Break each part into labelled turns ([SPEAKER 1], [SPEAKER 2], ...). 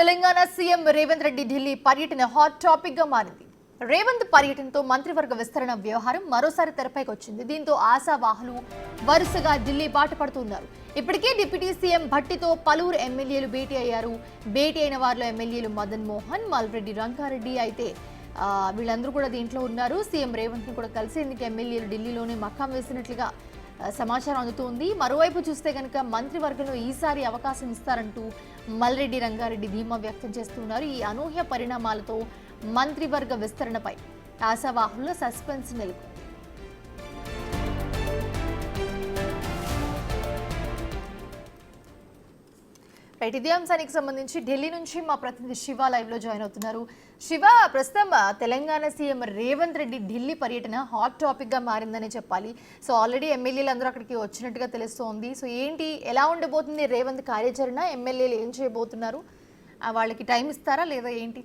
[SPEAKER 1] Telangana CM Revanth Reddy Delhi పర్యటన hot topic గా మారింది. రేవంత్ పర్యటనతో మంత్రివర్గ విస్తరణ వ్యవహారం మరోసారి తెరపైకి వచ్చింది. దీంతో ఆశావాహులు వరుసగా ఢిల్లీ బాట పడుతున్నారు. ఇప్పటికే డిప్యూటీ సీఎం భట్టితో పలువురు ఎమ్మెల్యేలు భేటీ అయ్యారు. భేటీ అయిన వారిలో ఎమ్మెల్యేలు మదన్ మోహన్, మల్రెడ్డి రంగారెడ్డి అయితే వీళ్ళందరూ కూడా దీంట్లో ఉన్నారు. సీఎం రేవంత్ ని కూడా కలిసేందుకు ఎమ్మెల్యేలు ఢిల్లీలోనే మకాం వేసినట్లుగా సమాచారం అందుతోంది. మరోవైపు చూస్తే కనుక మంత్రివర్గంలో ఈసారి అవకాశం ఇస్తారంటూ మల్రెడ్డి రంగారెడ్డి ధీమా వ్యక్తం చేస్తున్నారు. ఈ అనూహ్య పరిణామాలతో మంత్రివర్గ విస్తరణపై ఆశావాహుల్లో సస్పెన్స్ నెలకొంది. ఇదే అంశానికి సంబంధించి ఢిల్లీ నుంచి మా ప్రతినిధి శివ లైవ్ లో జాయిన్ అవుతున్నారు. శివ, ప్రస్తుతం తెలంగాణ సీఎం రేవంత్ రెడ్డి ఢిల్లీ పర్యటన హాట్ టాపిక్ గా మారిందని చెప్పాలి. సో ఆల్రెడీ ఎమ్మెల్యేలు అందరూ అక్కడికి వచ్చినట్టుగా తెలుస్తోంది. సో ఏంటి, ఎలా ఉండబోతుంది రేవంత్ కార్యాచరణ? ఎమ్మెల్యేలు ఏం చేయబోతున్నారు? వాళ్ళకి టైం ఇస్తారా లేదా ఏంటి?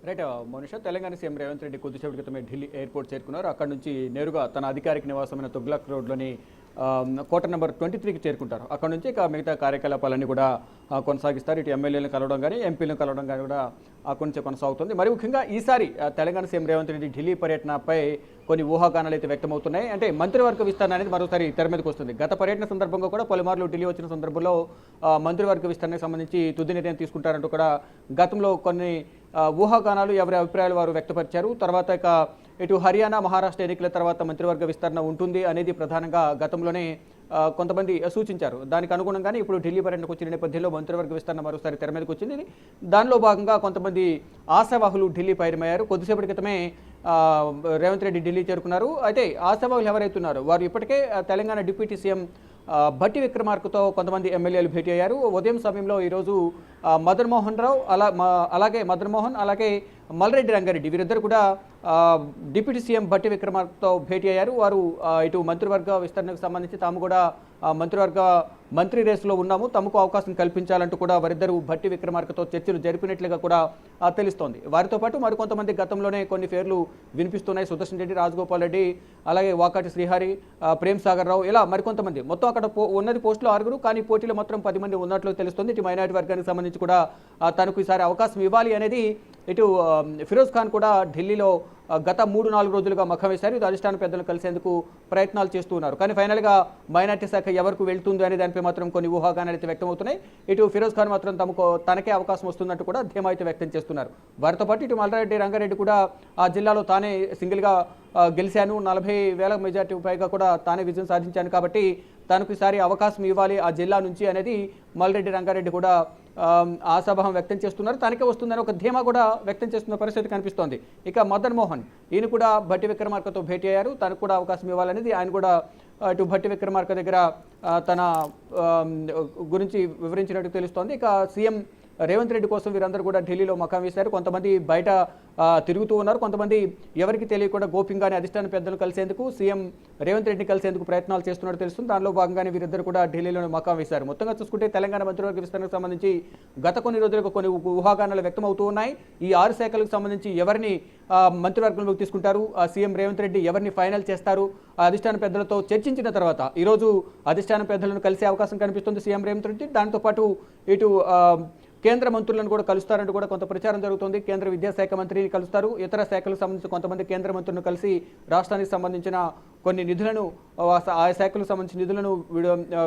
[SPEAKER 2] రైట్ మోనిషా, తెలంగాణ సీఎం రేవంత్ రెడ్డి కొద్దిసేపటి క్రితమే ఢిల్లీ ఎయిర్పోర్ట్ చేరుకున్నారు. అక్కడ నుంచి నేరుగా తన అధికారిక నివాసమైన తుగ్లక్ రోడ్లోని క్వార్టర్ నెంబర్ 23కి చేరుకుంటారు. అక్కడ నుంచి ఇక మిగతా కార్యకలాపాలన్నీ కూడా కొనసాగిస్తారు. ఇటు ఎమ్మెల్యేలను కలవడం కానీ ఎంపీలను కలవడం కానీ కూడా అక్కడి నుంచి కొనసాగుతుంది. మరి ముఖ్యంగా ఈసారి తెలంగాణ సీఎం రేవంత్ రెడ్డి ఢిల్లీ పర్యటనపై కొన్ని ఊహాగానాలు అయితే వ్యక్తమవుతున్నాయి. అంటే మంత్రివర్గ విస్తరణ అనేది మరోసారి తెర మీదకి వస్తుంది. గత పర్యటన సందర్భంగా కూడా పలుమార్లు ఢిల్లీ వచ్చిన సందర్భంలో మంత్రివర్గ విస్తరణకు సంబంధించి తుది నిర్ణయం తీసుకుంటారంటూ కూడా గతంలో కొన్ని ఊహాగానాలు ఎవరి అభిప్రాయాలు వారు వ్యక్తపరిచారు. తర్వాత ఇక ఇటు హర్యానా, మహారాష్ట్ర ఎన్నికల తర్వాత మంత్రివర్గ విస్తరణ ఉంటుంది అనేది ప్రధానంగా గతంలోనే కొంతమంది సూచించారు. దానికి అనుగుణంగానే ఇప్పుడు ఢిల్లీ పర్యటనకు వచ్చిన నేపథ్యంలో మంత్రివర్గ విస్తరణ మరోసారి తెర మీదకి వచ్చింది. దానిలో భాగంగా కొంతమంది ఆశావాహులు ఢిల్లీ పయనమయ్యారు. కొద్దిసేపటి క్రితమే రేవంత్ రెడ్డి ఢిల్లీ చేరుకున్నారు. అయితే ఆశావాహులు ఎవరైతున్నారో వారు ఇప్పటికే తెలంగాణ డిప్యూటీ సీఎం భట్టి విక్రమార్కతో కొంతమంది ఎమ్మెల్యేలు భేటీ అయ్యారు. ఉదయం సమయంలో ఈరోజు మదన్ మోహన్ రావు అలాగే మల్రెడ్డి రంగారెడ్డి వీరిద్దరు కూడా డిప్యూటీ సీఎం భట్టి విక్రమార్కతో భేటీ అయ్యారు. వారు ఇటు మంత్రివర్గ విస్తరణకు సంబంధించి తాము కూడా మంత్రి రేసులో ఉన్నాము, తమకు అవకాశం కల్పించాలంటూ కూడా వారిద్దరూ భట్టి విక్రమార్కతో చర్చలు జరిపినట్లుగా కూడా తెలుస్తోంది. వారితో పాటు మరికొంతమంది గతంలోనే కొన్ని పేర్లు వినిపిస్తున్నాయి. సుదర్శన్ రెడ్డి, రాజగోపాల్ రెడ్డి, అలాగే వాకాటి శ్రీహరి, ప్రేమ్ సాగర్ రావు, ఇలా మరికొంతమంది. మొత్తం అక్కడ ఉన్నది పోస్టులు 6, కానీ పోటీలో మాత్రం 10 మంది ఉన్నట్లు తెలుస్తుంది. ఇటు మైనారిటీ వర్గానికి సంబంధించి కూడా తనకు ఈసారి అవకాశం ఇవ్వాలి అనేది ఇటు ఫిరోజ్ ఖాన్ కూడా ఢిల్లీలో గత 3-4 రోజులుగా మఖం వేశారు. ఇది అధిష్టాన పెద్దలను కలిసేందుకు ప్రయత్నాలు చేస్తూ ఉన్నారు. కానీ ఫైనల్గా మైనార్టీ శాఖ ఎవరికి వెళ్తుంది అనే దానిపై మాత్రం కొన్ని ఊహాగానాలు అయితే వ్యక్తమవుతున్నాయి. ఇటు ఫిరోజ్ ఖాన్ మాత్రం తనకే అవకాశం వస్తున్నట్టు కూడా ధీమా అయితే వ్యక్తం చేస్తున్నారు. వారితో పాటు ఇటు మల్లారెడ్డి రంగారెడ్డి కూడా ఆ జిల్లాలో తానే సింగిల్గా గెలిచాను, 40,000 మెజార్టీ పైగా కూడా తానే విజయం సాధించాను, కాబట్టి తనకు ఈసారి అవకాశం ఇవ్వాలి ఆ జిల్లా నుంచి అనేది మల్రెడ్డి రంగారెడ్డి కూడా ఆశాభావం వ్యక్తం చేస్తున్నారు. తనకే వస్తుందని ఒక ధీమా కూడా వ్యక్తం చేస్తున్న పరిస్థితి కనిపిస్తోంది. ఇక మదన్ మోహన్, ఈయన కూడా భట్టి విక్రమార్కతో భేటీ అయ్యారు. తనకు కూడా అవకాశం ఇవ్వాలనేది ఆయన కూడా ఇటు భట్టి విక్రమార్క దగ్గర తన గురించి వివరించినట్టు తెలుస్తోంది. ఇక సీఎం రేవంత్ రెడ్డి కోసం వీరందరూ కూడా ఢిల్లీలో మకాం వేశారు. కొంతమంది బయట తిరుగుతూ ఉన్నారు, కొంతమంది ఎవరికి తెలియకుండా గోప్యంగానే అధిష్టాన పెద్దలు కలిసేందుకు, సీఎం రేవంత్ రెడ్డిని కలిసేందుకు ప్రయత్నాలు చేస్తున్నట్టు తెలుస్తుంది. దానిలో భాగంగానే వీరిద్దరు కూడా ఢిల్లీలోనే మకాం వేశారు. మొత్తంగా చూసుకుంటే తెలంగాణ మంత్రివర్గ విస్తరణకు సంబంధించి గత కొన్ని రోజులకు కొన్ని ఊహాగానాలు వ్యక్తమవుతూ ఉన్నాయి. ఈ 6 శాఖలకు సంబంధించి ఎవరిని మంత్రివర్గంలోకి తీసుకుంటారు, సీఎం రేవంత్ రెడ్డి ఎవరిని ఫైనల్ చేస్తారు, అధిష్టాన పెద్దలతో చర్చించిన తర్వాత ఈరోజు అధిష్టాన పెద్దలను కలిసే అవకాశం కనిపిస్తుంది సీఎం రేవంత్ రెడ్డి. దాంతో పాటు ఇటు కేంద్ర మంత్రులను కూడా కలుస్తారంటూ కూడా కొంత ప్రచారం జరుగుతుంది. కేంద్ర విద్యాశాఖ మంత్రిని కలుస్తారు. ఇతర శాఖలకు సంబంధించి కొంతమంది కేంద్ర మంత్రులను కలిసి రాష్ట్రానికి సంబంధించిన కొన్ని నిధులను, ఆ శాఖలకు సంబంధించిన నిధులను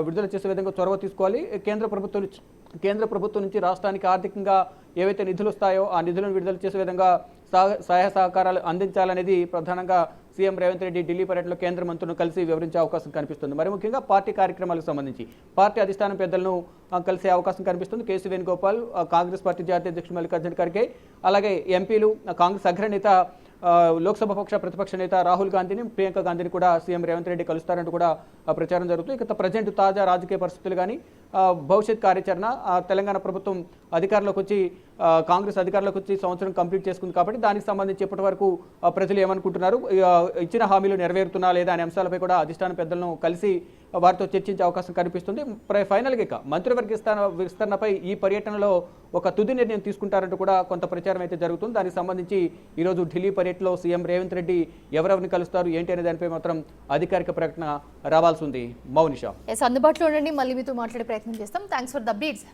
[SPEAKER 2] విడుదల చేసే విధంగా చొరవ తీసుకోవాలి. కేంద్ర ప్రభుత్వం నుంచి రాష్ట్రానికి ఆర్థికంగా ఏవైతే నిధులు వస్తాయో ఆ నిధులను విడుదల చేసే విధంగా సహాయ సహకారాలు అందించాలనేది ప్రధానంగా సీఎం రేవంత్ రెడ్డి ఢిల్లీ పర్యటనలో కేంద్ర మంత్రులను కలిసి వివరించే అవకాశం కనిపిస్తుంది. మరి ముఖ్యంగా పార్టీ కార్యక్రమాలకు సంబంధించి పార్టీ అధిష్టానం పెద్దలను కలిసే అవకాశం కనిపిస్తుంది. కేసీ వేణుగోపాల్, కాంగ్రెస్ పార్టీ జాతీయ అధ్యక్షుడు మల్లికార్జున ఖర్గే, అలాగే ఎంపీలు, కాంగ్రెస్ అగ్రనేత లోక్సభ ప్రతిపక్ష నేత రాహుల్ గాంధీని, ప్రియాంక గాంధీని కూడా సీఎం రేవంత్ రెడ్డి కలుస్తారంటూ కూడా ప్రచారం జరుగుతుంది. ఇక ప్రజెంట్ తాజా రాజకీయ పరిస్థితులు కానీ భవిష్యత్ కార్యాచరణ, తెలంగాణ ప్రభుత్వం అధికారంలోకి వచ్చి కాంగ్రెస్ అధికారంలోకి వచ్చి సంవత్సరం కంప్లీట్ చేసుకుంది కాబట్టి దానికి సంబంధించి ఇప్పటి వరకు ప్రజలు ఏమనుకుంటున్నారు, ఇచ్చిన హామీలు నెరవేరుతున్నా లేదా అనే అంశాలపై కూడా అధిష్టాన పెద్దలను కలిసి వారితో చర్చించే అవకాశం కనిపిస్తుంది. ఫైనల్గా ఇక మంత్రివర్గ విస్తరణపై ఈ పర్యటనలో ఒక తుది నిర్ణయం తీసుకుంటారంటూ కూడా కొంత ప్రచారం అయితే జరుగుతుంది. దానికి సంబంధించి ఈరోజు ఢిల్లీ పర్యటనలో సీఎం రేవంత్ రెడ్డి ఎవరెవరిని కలుస్తారు ఏంటి అనే దానిపై మాత్రం అధికారిక ప్రకటన రావాల్సి ఉంది. మౌనిషా,
[SPEAKER 1] అందుబాటులో ఉండండి, మళ్ళీ మీతో మాట్లాడే ప్రయత్నం చేస్తాం. Thanks for the updates.